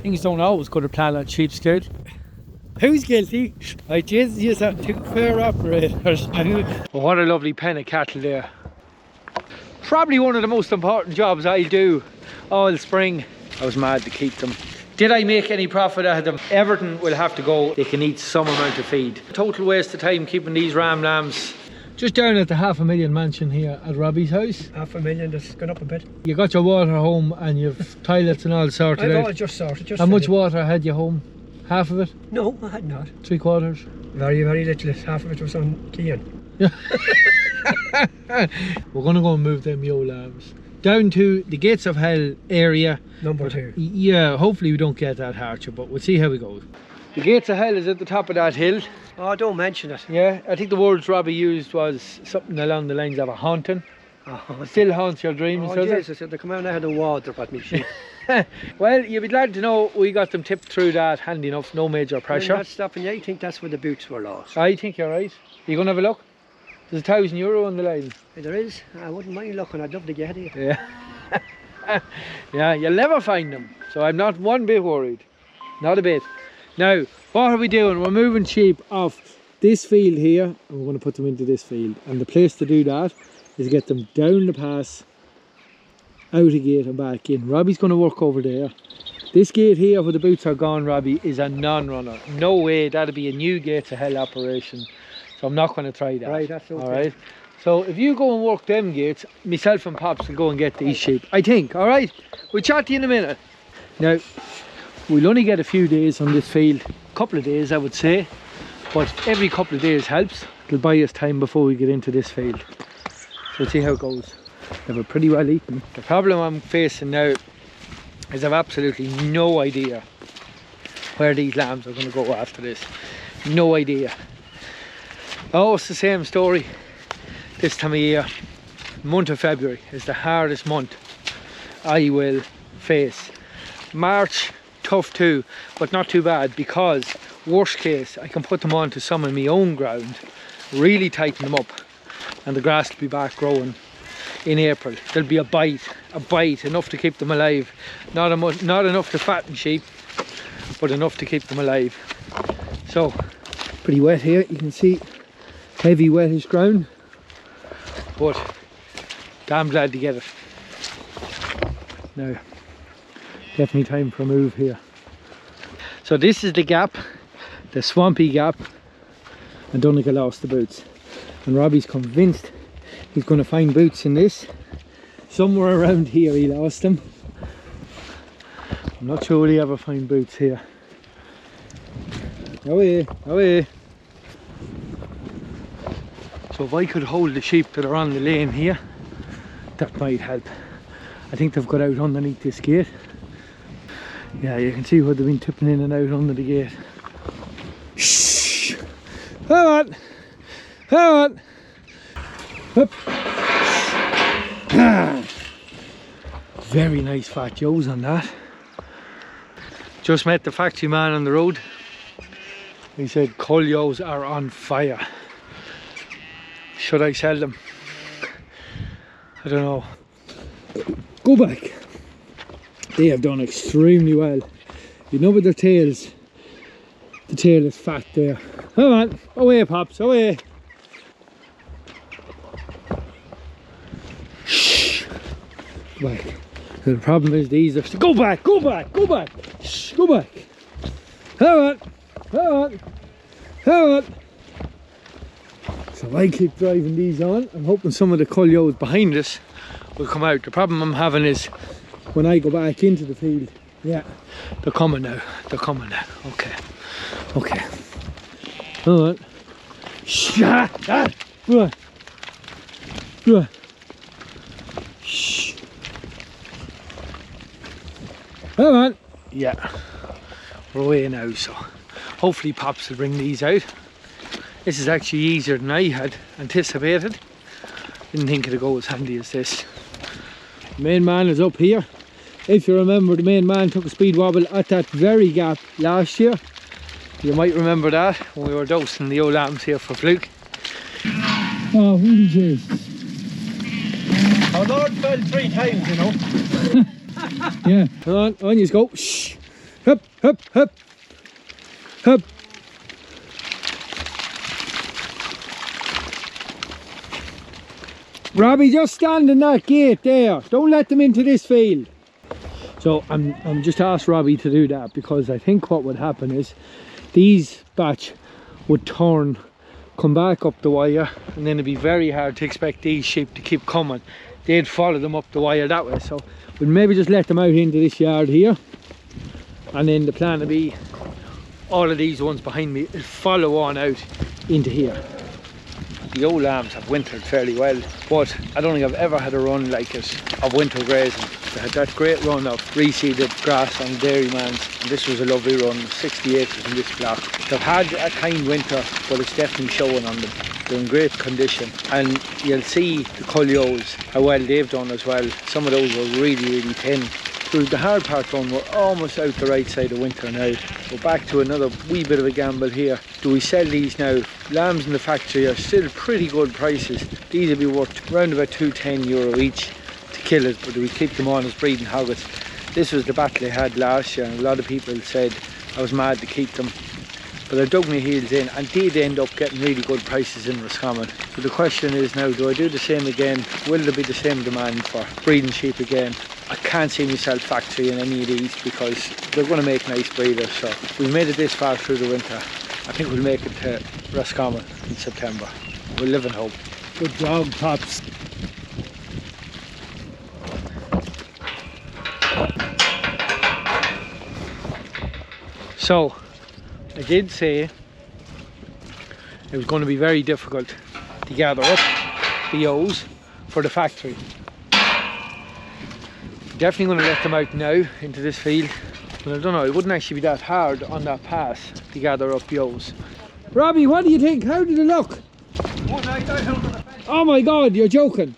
Things don't always go to plan on sheep scared. Who's guilty? I just use that two fair operators. Well, what a lovely pen of cattle there. Probably one of the most important jobs I do all spring. I was mad to keep them. Did I make any profit out of them? Everything will have to go. They can eat some amount of feed. Total waste of time keeping these ram lambs. Just down at the $500,000 mansion here at Robbie's house. $500,000, that's gone up a bit. You got your water home and you've toilets and all sorted out. I've all just sorted. How much water had you home? Half of it? No, I had not. 3/4? Very, very little. Half of it was on Cian. Yeah. We're going to go and move them yo lambs down to the Gates of Hell area. Number 2. Yeah, hopefully we don't get that hardship, but we'll see how we go. The Gates of Hell is at the top of that hill. Oh, don't mention it. Yeah, I think the words Robbie used was something along the lines of a haunting. Oh, Still haunts your dreams, does it? Jesus, they come out and I had the water at me sheep. Well, you'll be glad to know we got them tipped through that handy enough, no major pressure. I'm not stopping you. I think that's where the boots were lost. I think you're right. You going to have a look? There's €1,000 on the line. There is. I wouldn't mind looking. I'd love to get it. Yeah. Yeah, you'll never find them. So I'm not one bit worried. Not a bit. Now, what are we doing? We're moving sheep off this field here and we're going to put them into this field. And the place to do that is get them down the pass, out a gate and back in. Robbie's going to work over there. This gate here where the boots are gone, Robbie, is a non-runner. No way, that'll be a new Gates of Hell operation. So I'm not going to try that. Right, that's okay. All right. So if you go and work them gates, myself and Pops will go and get these sheep, I think. All right. We'll chat to you in a minute. Now, we'll only get a few days on this field. A couple of days, I would say. But every couple of days helps. It'll buy us time before we get into this field. So we'll see how it goes. They were pretty well eaten. The problem I'm facing now is I've absolutely no idea where these lambs are going to go after this. No idea. Oh, it's the same story this time of year. The month of February is the hardest month I will face. March, tough too, but not too bad, because worst case I can put them onto some of my own ground, really tighten them up, and the grass will be back growing in April. There'll be a bite enough to keep them alive. Not enough to fatten sheep, but enough to keep them alive. So, pretty wet here, you can see heavy wettish ground, but damn glad to get it. Now, definitely time for a move here. So this is the gap, the swampy gap, and Donegal lost the boots. And Robbie's convinced he's going to find boots in this. Somewhere around here he lost them. I'm not sure will he ever find boots here. Away, away. So if I could hold the sheep that are on the lane here, that might help. I think they've got out underneath this gate. Yeah, you can see where they've been tipping in and out under the gate. Shh! Come on! Come on! Up! Very nice fat Joes on that. Just met the factory man on the road. He said cull ewes are on fire. Should I sell them? I don't know. Go back. They have done extremely well. You know with their tails, the tail is fat there. Come on, away Pops, away. Shh. Go back. So the problem is these are... Go back, go back, go back. Shh, go back. Come on, come on, come on. So I keep driving these on. I'm hoping some of the cull ewes behind us will come out. The problem I'm having is when I go back into the field, yeah, they're coming now. They're coming now. Okay. Okay. All right. Shh. Go on. Go on. Shh. Come on. Yeah. We're away now, so hopefully Pops will bring these out. This is actually easier than I had anticipated. Didn't think it'd go as handy as this. The main man is up here. If you remember, the main man took a speed wobble at that very gap last year. You might remember that when we were dosing the old lambs here for Fluke. Oh, holy Jesus. Our Lord fell 3 times, you know. Yeah, come on you go. Shh. Hup, hup, hup. Hup. Robbie, just stand in that gate there. Don't let them into this field. So I'm just asked Robbie to do that because I think what would happen is these batch would turn, come back up the wire, and then it'd be very hard to expect these sheep to keep coming. They'd follow them up the wire that way. So we'd maybe just let them out into this yard here, and then the plan would be all of these ones behind me will follow on out into here. The old lambs have wintered fairly well, but I don't think I've ever had a run like it of winter grazing. They had that great run of reseeded grass on Dairymans, and this was a lovely run, 60 acres in this block. They've had a kind winter, but it's definitely showing on them. They're in great condition, and you'll see the cull ewes, how well they've done as well. Some of those were really thin. So the hard part run, we're almost out the right side of winter now. We're back to another wee bit of a gamble here. Do we sell these now? Lambs in the factory are still pretty good prices. These will be worth around about €210 each to kill it, but do we keep them on as breeding hoggets? This was the battle I had last year, and a lot of people said I was mad to keep them. But I dug my heels in and did end up getting really good prices in Roscommon. So the question is now, do I do the same again? Will there be the same demand for breeding sheep again? I can't see myself factory in any of these because they're going to make nice breeders. So we've made it this far through the winter. I think we'll make it to Roscommon in September. We'll live in hope. Good job, Pops. So I did say it was going to be very difficult to gather up the ewes for the factory. Definitely going to let them out now into this field, but I don't know, it wouldn't actually be that hard on that pass to gather up ewes. Robbie, what do you think? How did it look? Oh my god, you're joking.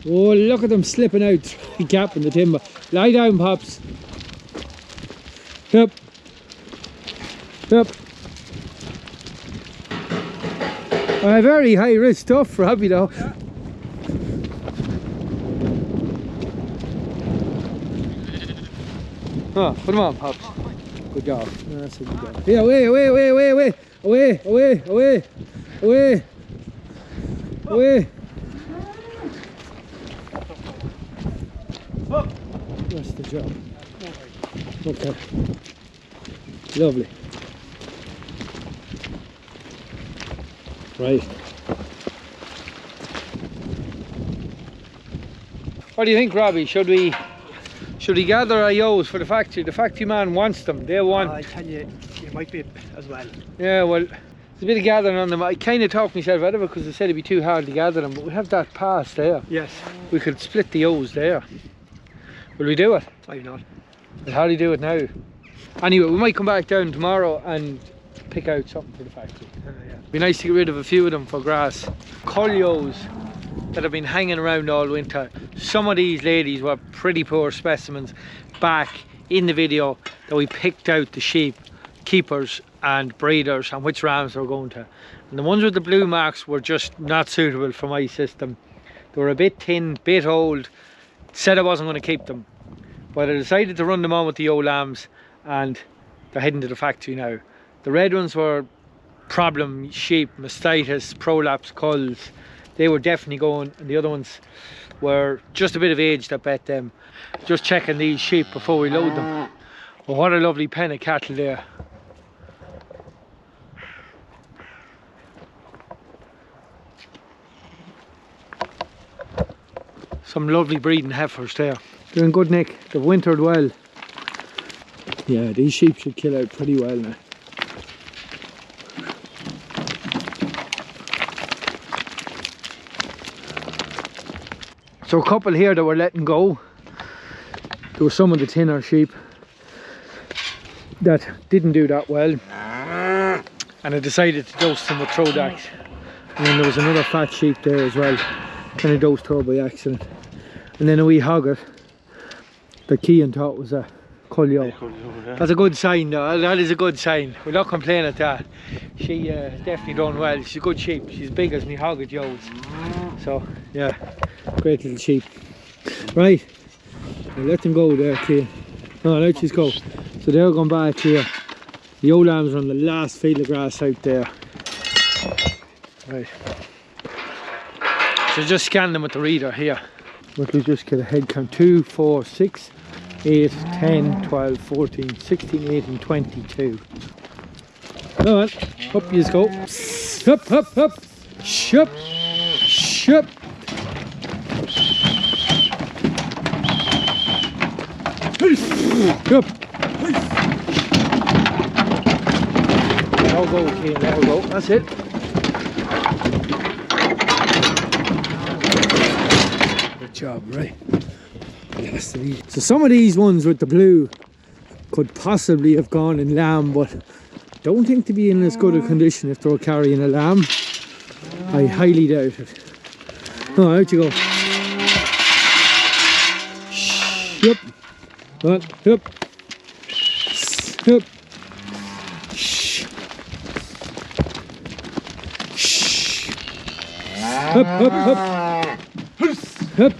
Oh, look at them slipping out through the gap in the timber. Lie down, Pops. Yep. Yep. Very high risk stuff, Robbie, though. Yeah. Oh, put them on, Pops. Good job. No, that's a good job. Yeah, away, away, away, away, away, away, away, away, away, away. That's the job. Okay. Lovely. Right. What do you think, Robbie? Should we gather our ewes for the factory? The factory man wants them. They want. I tell you, you might be as well. Yeah, well, there's a bit of gathering on them. I kind of talked myself out of it because I said it'd be too hard to gather them, but we have that pass there. Yes. We could split the ewes there. Will we do it? Why not? But how do you do it now? Anyway, we might come back down tomorrow and pick out something for the factory. Yeah. It'd be nice to get rid of a few of them for grass. Cull ewes that have been hanging around all winter. Some of these ladies were pretty poor specimens back in the video that we picked out the sheep keepers and breeders and which rams they were going to. And the ones with the blue marks were just not suitable for my system. They were a bit thin, bit old. Said I wasn't going to keep them, but I decided to run them on with the old lambs, and they're heading to the factory now. The red ones were problem sheep, mastitis, prolapse culls. They were definitely going, and the other ones were just a bit of age that bet them. Just checking these sheep before we load them. Well, what a lovely pen of cattle there. Some lovely breeding heifers there. They're in good nick. They've wintered well. Yeah, these sheep should kill out pretty well now. So a couple here that we're letting go. There were some of the thinner sheep that didn't do that well, and I decided to dose them with Trodax. And then there was another fat sheep there as well, kind of dosed her by accident. And then a wee hogget that Cian thought was a cull ewe. That's a good sign though, that is a good sign. We're not complaining at that. She definitely done well. She's a good sheep. She's big as me hogget ewes. So yeah, great little sheep. Right, now let them go there, Cian. Oh, let's just go. So they're going back here. The ewe lambs are on the last field of grass out there. Right. So just scan them with the reader here. But we just get a head count. 2, 4, 6, 8, 10, 12, 14, 16, 18, 22. Come on, up you go. Up, up, up. Shup, shup. Up. Now go, Cian, now go. That's it. Good job, right? So some of these ones with the blue could possibly have gone in lamb, but don't think to be in as good a condition if they're carrying a lamb. I highly doubt it. Oh, out you go. Yep. One, yep. Yep. Up, up, up. Up.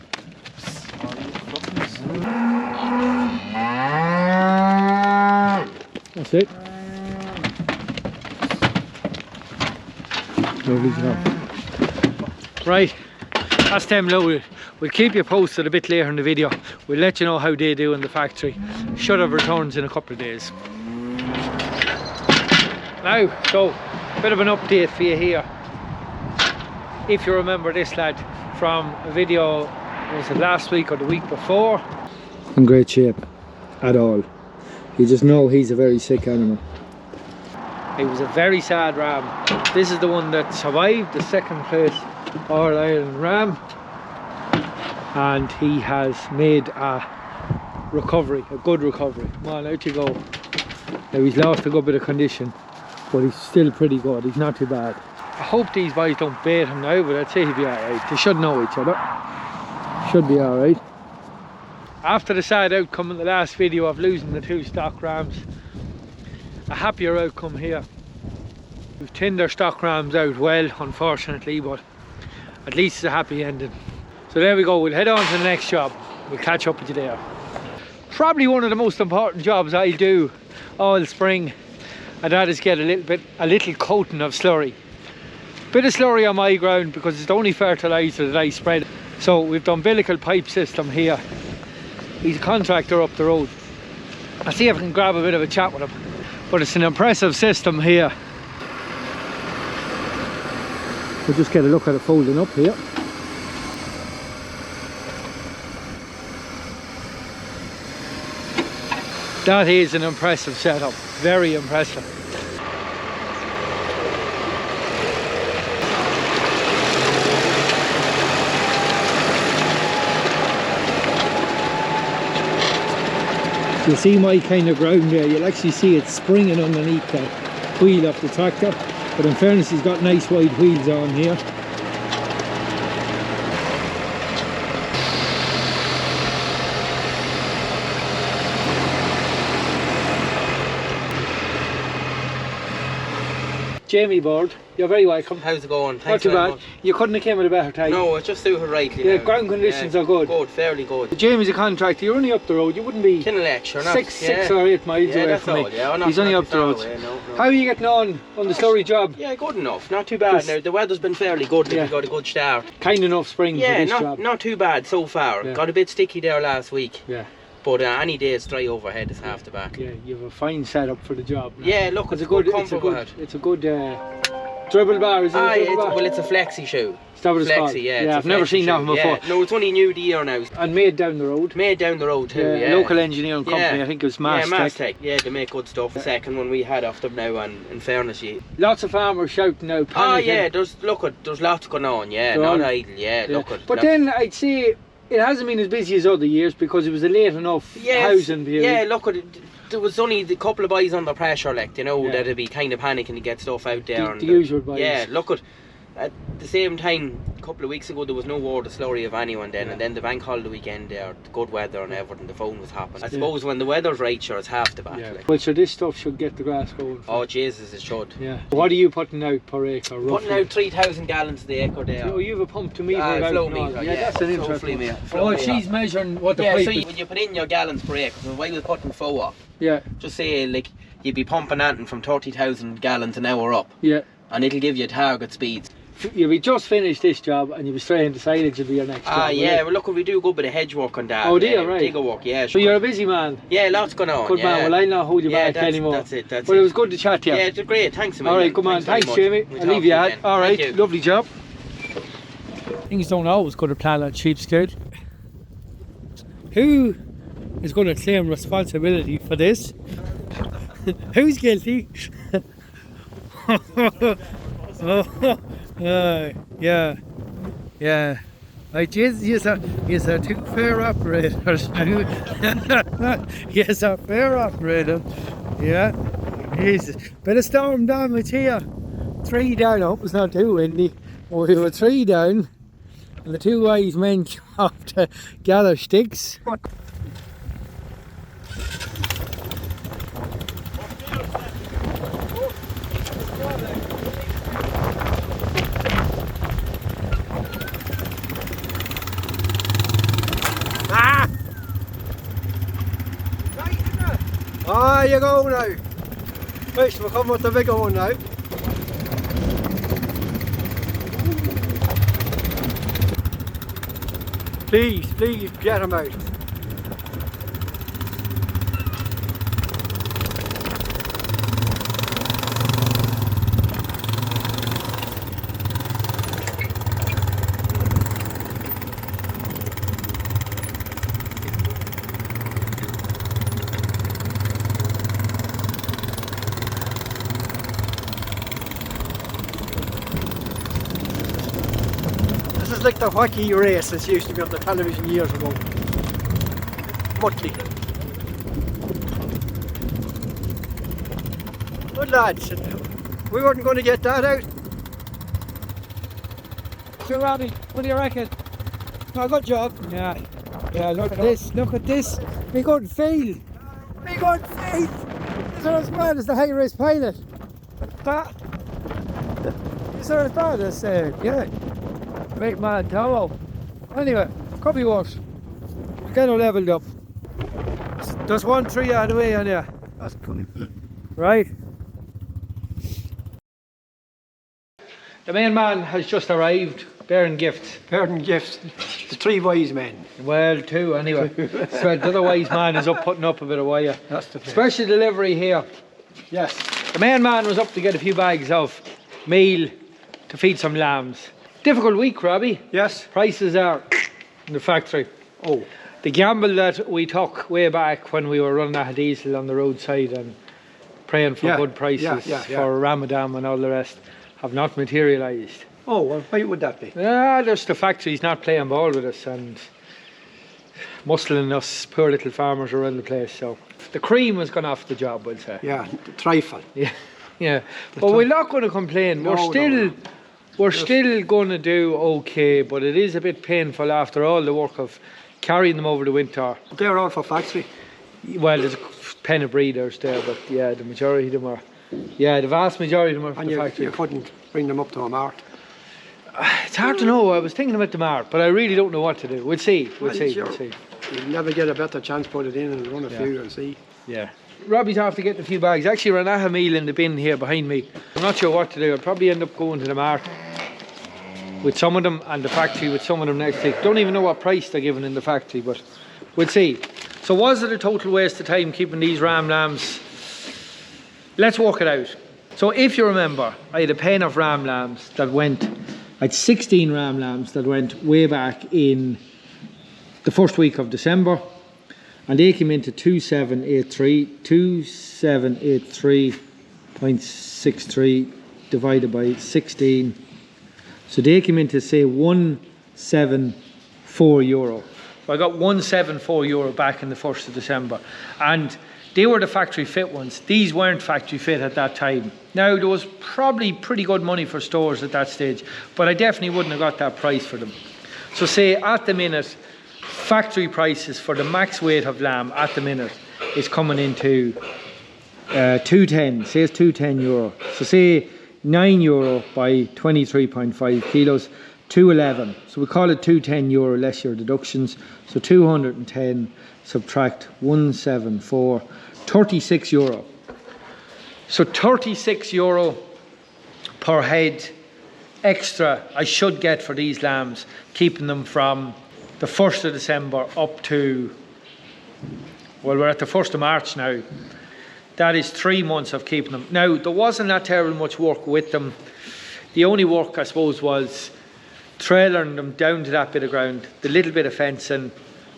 That's it. Lovely job. Right, that's them loaded. We'll keep you posted a bit later in the video. We'll let you know how they do in the factory. Should have returns in a couple of days. Now, so, a bit of an update for you here. If you remember this lad from a video, was it last week or the week before? In great shape, at all. You just know he's a very sick animal. He was a very sad ram. This is the one that survived the second place All Ireland ram, and he has made a recovery, a good recovery. Come on, out you go. Now he's lost a good bit of condition, but he's still pretty good. He's not too bad. I hope these boys don't bait him now, but I'd say he'll be alright. They should know each other. Should be alright. After the sad outcome in the last video of losing the 2 stock rams, a happier outcome here. We've tinned our stock rams out well, unfortunately, but at least it's a happy ending. So there we go, we'll head on to the next job. We'll catch up with you there. Probably one of the most important jobs I'll do all spring, and that is get a little coating of slurry. Bit of slurry on my ground because it's the only fertilizer that I spread. So we've done umbilical pipe system here. He's a contractor up the road. I'll see if I can grab a bit of a chat with him. But it's an impressive system here. We'll just get a look at it folding up here. That is an impressive setup, very impressive. You'll see my kind of ground there, you'll actually see it springing underneath the wheel of the tractor, but in fairness he's got nice wide wheels on here. Jamie Bird, you're very welcome. How's it going? Not too bad. You couldn't have came at a better time. No, it's just suited rightly. The now. ground conditions are good. Good, fairly good. Jamie's a contractor, you're only up the road, you wouldn't be Kinelech, you're not, 6 or 8 miles away that's from all, me. yeah, not, he's only not up the road. No. How are you getting on the slurry job? Yeah, good enough, not too bad. Now the weather's been fairly good, Yeah. we got a good start. Kind enough spring for Yeah, this job. not too bad so far. Yeah. Got a bit sticky there last week. Yeah. But any day's dry overhead is half the battle. Yeah, you have a fine setup for the job now. Yeah, look, it's a good dribble bar, is it? Well, it's a flexi shoe. Is that what it's called? Flexi, yeah. Yeah, I've never seen that one before. Yeah. No, it's only new to year now. And made down the road. Made down the road too, yeah. Local engineering company, I think it was Mass Yeah, Mass Tech. Yeah, they make good stuff. The second one we had off them now, and in fairness, lots of farmers shouting now, panicking. Oh yeah, there's lots going on, yeah, not idle, yeah. But then I'd say it hasn't been as busy as other years because it was a late enough housing period. Yeah, there was only a couple of boys under pressure, like, that'd be kind of panicking to get stuff out there. The usual boys. Yeah, at the same time, a couple of weeks ago there was no word of slurry of anyone then, and then the bank holiday weekend there, the good weather and everything, the phone was happening. I suppose when the weather's right, sure, it's half the battle. Like. Well, so this stuff should get the grass going. Oh Jesus, it should. Yeah. What are you putting out per acre? Roughly? Putting out 3,000 gallons the acre there. Oh, you have a pump to meter it out. Flow meter, yeah, that's an interesting. Oh, she's measuring what the pipe so is. when you put in your gallons per acre, so while we're putting flow up, just say like you'd be pumping anything from 30,000 gallons an hour up. Yeah. And it'll give you target speeds. You'll be just finished this job and you'll be straight into silage will be your next job. Yeah, well look, we do a good bit of hedge work on that. Oh, do you? Right. Digger work, yeah. So you're a busy man? Yeah, lots going on. Good man, well I'll not hold you back anymore. That's it, Well, it was good to chat to you. Yeah, it's great, thanks a million. Alright, good man, thanks Jamie. I'll leave you at. Alright, lovely job. Things don't always go to plan on Sheepscape. Who is going to claim responsibility for this? Who's guilty? Yeah. Like, yes, are two fair operators. Yes, are fair operator. Yeah. Jesus. Better storm down with here. 3 down. I hope it's not too windy. Well, we were 3 down. And the 2 wise men came off to gather sticks. Ah, you go now. Fish, we'll come with the bigger one now. Please get him out. It's like the wacky race that used to be on the television years ago. Mutley. Good lads, we weren't going to get that out. So Robbie, what do you reckon? Oh, good job. Yeah, look at this. We got failed. Is there as bad as the high race pilot? Is there as bad as, yeah. Big man, Tomo. Anyway, could be worse. Kind of leveled up. There's 1 tree out of the way on there. That's funny. Right. The main man has just arrived, bearing gifts. Bearing gifts. The 3 wise men. Well, 2 anyway. So the other wise man is up putting up a bit of wire. That's the place. Special delivery here. Yes. The main man was up to get a few bags of meal to feed some lambs. Difficult week, Robbie. Yes. Prices are in the factory. Oh. The gamble that we took way back when we were running out of diesel on the roadside and praying for good prices for Ramadan and all the rest have not materialised. Oh, well, why would that be? Just the factory's not playing ball with us and muscling us poor little farmers around the place. So the cream has gone off the job, we'll say. Yeah, the trifle. Yeah. But we're not going to complain. We're still going to do okay, but it is a bit painful after all the work of carrying them over the winter. They're all for factory. Well, there's a pen of breeders there, but yeah, the majority of them are. Yeah, the vast majority of them are for the factory. You couldn't bring them up to a mart. It's hard to know. I was thinking about the mart, but I really don't know what to do. We'll see. We'll see. You'll never get a better chance to put it in and run a few and see. Yeah. Robbie's after getting a few bags. Actually, ran out of meal in the bin here behind me. I'm not sure what to do. I'll probably end up going to the mart with some of them and the factory with some of them next week. Don't even know what price they're giving in the factory, but we'll see. So was it a total waste of time keeping these ram lambs? Let's work it out. So if you remember, I had a pen of ram lambs that went, I had 16 ram lambs that went way back in the first week of December, and they came into 2783.63 divided by 16. So they came into, say, €174. So I got €174 back in the 1st of December. And They were the factory fit ones. These weren't factory fit at that time. Now, there was probably pretty good money for stores at that stage, but I definitely wouldn't have got that price for them. So say at the minute, factory prices for the max weight of lamb at the minute is coming into 210, say it's 210 euro. So say 9 euro by 23.5 kilos, 211. So we call it 210 euro less your deductions. So 210 subtract 174, 36 euro. So 36 euro per head extra I should get for these lambs, keeping them from the 1st of December up to, well, we're at the 1st of March now. That is 3 months of keeping them. Now, there wasn't that terrible much work with them. The only work, I suppose, was trailering them down to that bit of ground, the little bit of fencing,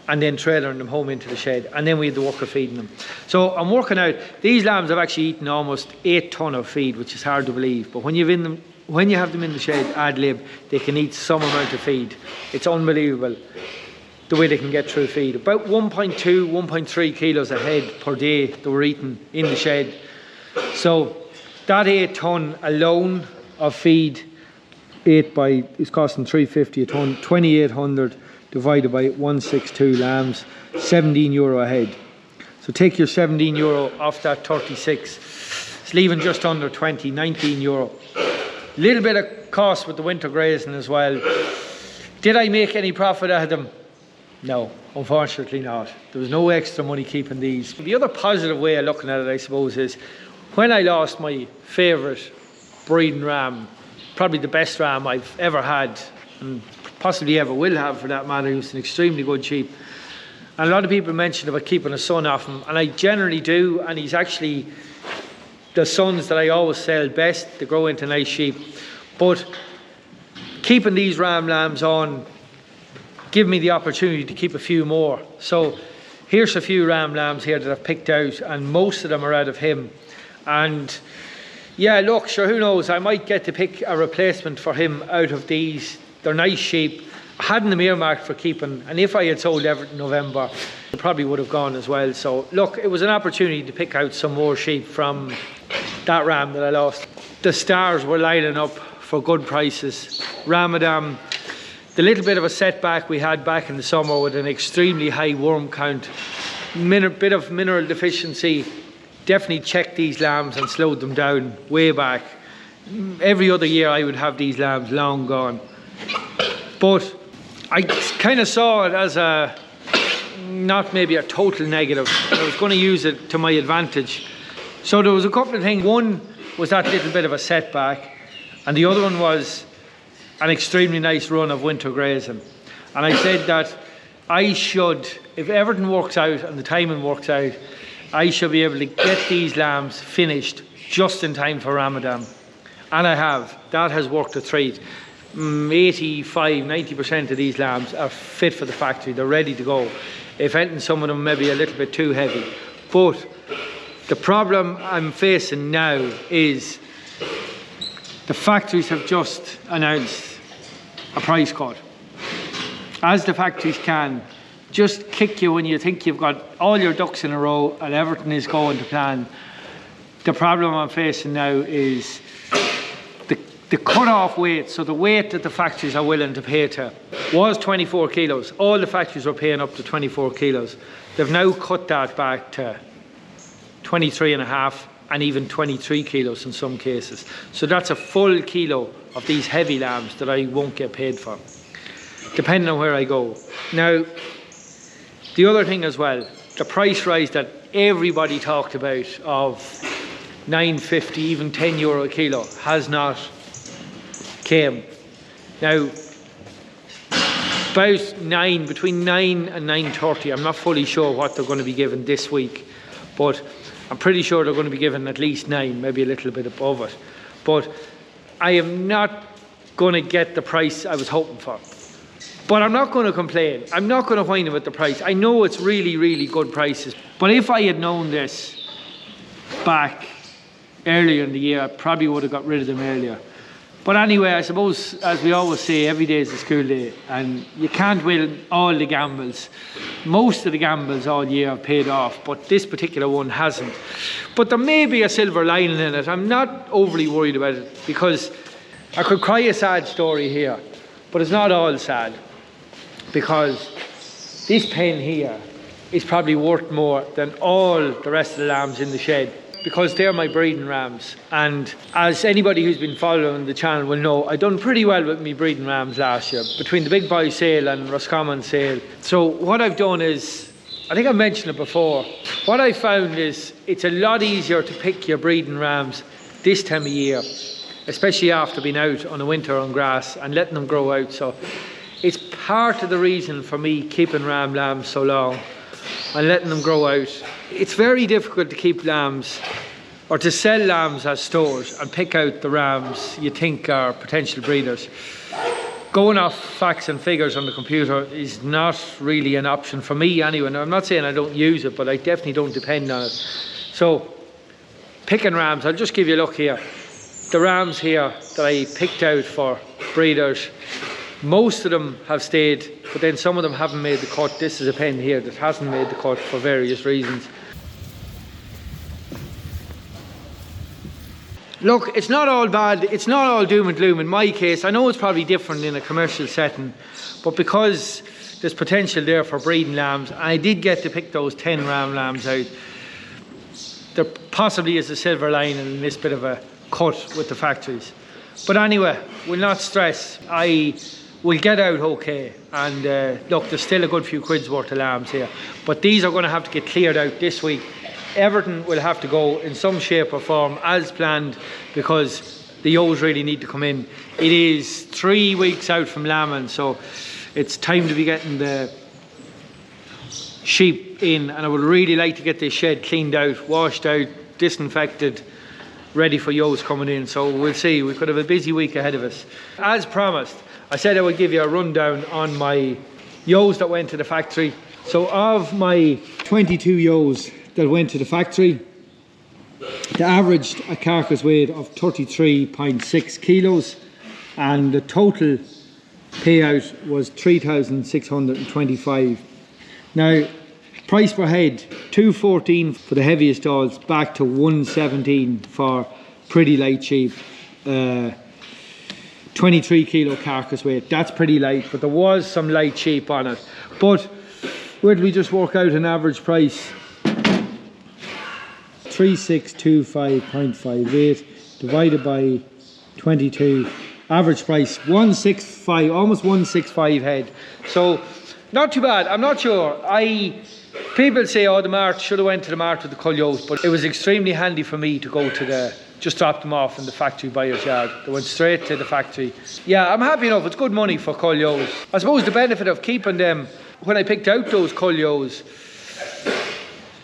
and then trailering them home into the shed. And then we had the work of feeding them. So I'm working out, these lambs have actually eaten almost 8 tonne of feed, which is hard to believe. But when you have them in the shed ad lib, they can eat some amount of feed. It's unbelievable the way they can get through feed. About 1.2, 1.3 kilos a head per day they were eating in the shed. So that 8 tonne alone of feed, is costing 350 a tonne, 2,800 divided by 162 lambs, 17 euro a head. So take your 17 euro off that 36, it's leaving just under 20, 19 euro. Little bit of cost with the winter grazing as well. Did I make any profit out of them? No, unfortunately not. There was no extra money keeping these. The other positive way of looking at it, I suppose, is when I lost my favourite breeding ram, probably the best ram I've ever had, and possibly ever will have for that matter. He was an extremely good sheep. And a lot of people mention about keeping a son off him, and I generally do, and he's actually the sons that I always sell best. They grow into nice sheep. But keeping these ram lambs on give me the opportunity to keep a few more. So here's a few ram lambs here that I've picked out, and most of them are out of him. And yeah, look, sure, who knows, I might get to pick a replacement for him out of these. They're nice sheep. I hadn't them earmarked for keeping, and if I had sold everything in November, they probably would have gone as well. So look, it was an opportunity to pick out some more sheep from that ram that I lost. The stars were lining up for good prices. Ramadan, the little bit of a setback we had back in the summer with an extremely high worm count, bit of mineral deficiency, definitely checked these lambs and slowed them down way back. Every other year I would have these lambs long gone. But I kind of saw it as a, not maybe a total negative. I was going to use it to my advantage. So there was a couple of things. One was that little bit of a setback, and the other one was an extremely nice run of winter grazing. And I said that I should, if everything works out and the timing works out, I should be able to get these lambs finished just in time for Ramadan. And I have. That has worked a treat. 85–90% of these lambs are fit for the factory. They're ready to go. If anything, some of them may be a little bit too heavy. But the problem I'm facing now is the factories have just announced a price cut. As the factories can, just kick you when you think you've got all your ducks in a row and everything is going to plan. The problem I'm facing now is the cut-off weight, so the weight that the factories are willing to pay to, was 24 kilos. All the factories were paying up to 24 kilos. They've now cut that back to 23.5 and even 23 kilos in some cases. So that's a full kilo of these heavy lambs that I won't get paid for, depending on where I go. Now, the other thing as well, the price rise that everybody talked about of 9.50, even 10 euro a kilo, has not came. Now, about between 9 and 9.30, I'm not fully sure what they're going to be given this week, but I'm pretty sure they're going to be given at least 9, maybe a little bit above it. But I am not going to get the price I was hoping for. But I'm not going to complain. I'm not going to whine about the price. I know it's really, really good prices. But if I had known this back earlier in the year, I probably would have got rid of them earlier. But anyway, I suppose, as we always say, every day is a school day, and you can't win all the gambles. Most of the gambles all year have paid off, but this particular one hasn't. But there may be a silver lining in it. I'm not overly worried about it, because I could cry a sad story here, but it's not all sad, because this pen here is probably worth more than all the rest of the lambs in the shed, because they're my breeding rams. And as anybody who's been following the channel will know, I done pretty well with me breeding rams last year, between the Big Boy sale and Roscommon sale. So what I've done is, I think I mentioned it before, what I found is it's a lot easier to pick your breeding rams this time of year, especially after being out on the winter on grass and letting them grow out. So it's part of the reason for me keeping ram lambs so long and letting them grow out. It's very difficult to keep lambs or to sell lambs as stores and pick out the rams you think are potential breeders. Going off facts and figures on the computer is not really an option for me anyway. Now, I'm not saying I don't use it, but I definitely don't depend on it. So picking rams, I'll just give you a look here. The rams here that I picked out for breeders, most of them have stayed, but then some of them haven't made the cut. This is a pen here that hasn't made the cut for various reasons. Look, it's not all bad, it's not all doom and gloom in my case. I know it's probably different in a commercial setting, but because there's potential there for breeding lambs, and I did get to pick those 10 ram lambs out, there possibly is a silver lining in this bit of a cut with the factories. But anyway, we'll not stress. I will get out okay, and look, there's still a good few quid's worth of lambs here, but these are going to have to get cleared out this week. Everything will have to go in some shape or form as planned, because the ewes really need to come in. It is 3 weeks out from lambing, so it's time to be getting the sheep in, and I would really like to get this shed cleaned out, washed out, disinfected, ready for ewes coming in. So we'll see, we could have a busy week ahead of us. As promised, I said I would give you a rundown on my ewes that went to the factory. So of my 22 ewes that went to the factory, they averaged a carcass weight of 33.6 kilos, and the total payout was 3,625. Now, price per head, 214 for the heaviest stalls, back to 117 for pretty light sheep. 23 kilo carcass weight, that's pretty light, but there was some light sheep on it. But where did we just work out an average price? 3625.58 divided by 22, average price 165, almost 165 head. So not too bad. I'm not sure. People say, oh, the mart should have went to the mart with the cull ewes, but it was extremely handy for me to go to just drop them off in the factory buyer's yard. They went straight to the factory. Yeah, I'm happy enough. It's good money for cull ewes. I suppose the benefit of keeping them, when I picked out those cull ewes,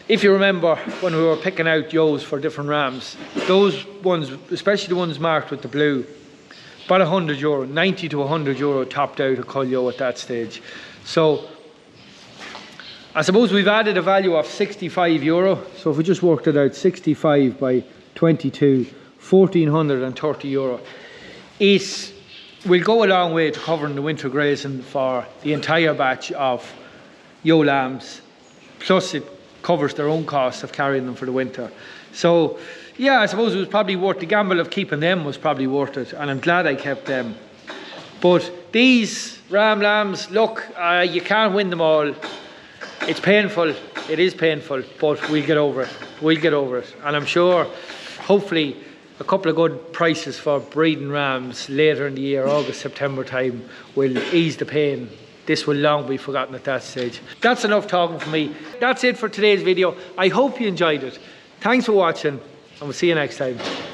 if you remember when we were picking out ewes for different rams, those ones, especially the ones marked with the blue, about €100, 90 to €100 topped out a cull ewe at that stage. So I suppose we've added a value of €65. So if we just worked it out, 65 by 22, €1,430. It will go a long way to covering the winter grazing for the entire batch of ewe lambs. Plus it covers their own costs of carrying them for the winter. So yeah, I suppose it was probably worth the gamble of keeping them, was probably worth it, and I'm glad I kept them. But these ram lambs, look, you can't win them all. It's painful, it is painful, but we'll get over it. We'll get over it, and I'm sure, hopefully, a couple of good prices for breeding rams later in the year, August, September time, will ease the pain. This will long be forgotten at that stage. That's enough talking for me. That's it for today's video. I hope you enjoyed it. Thanks for watching, and we'll see you next time.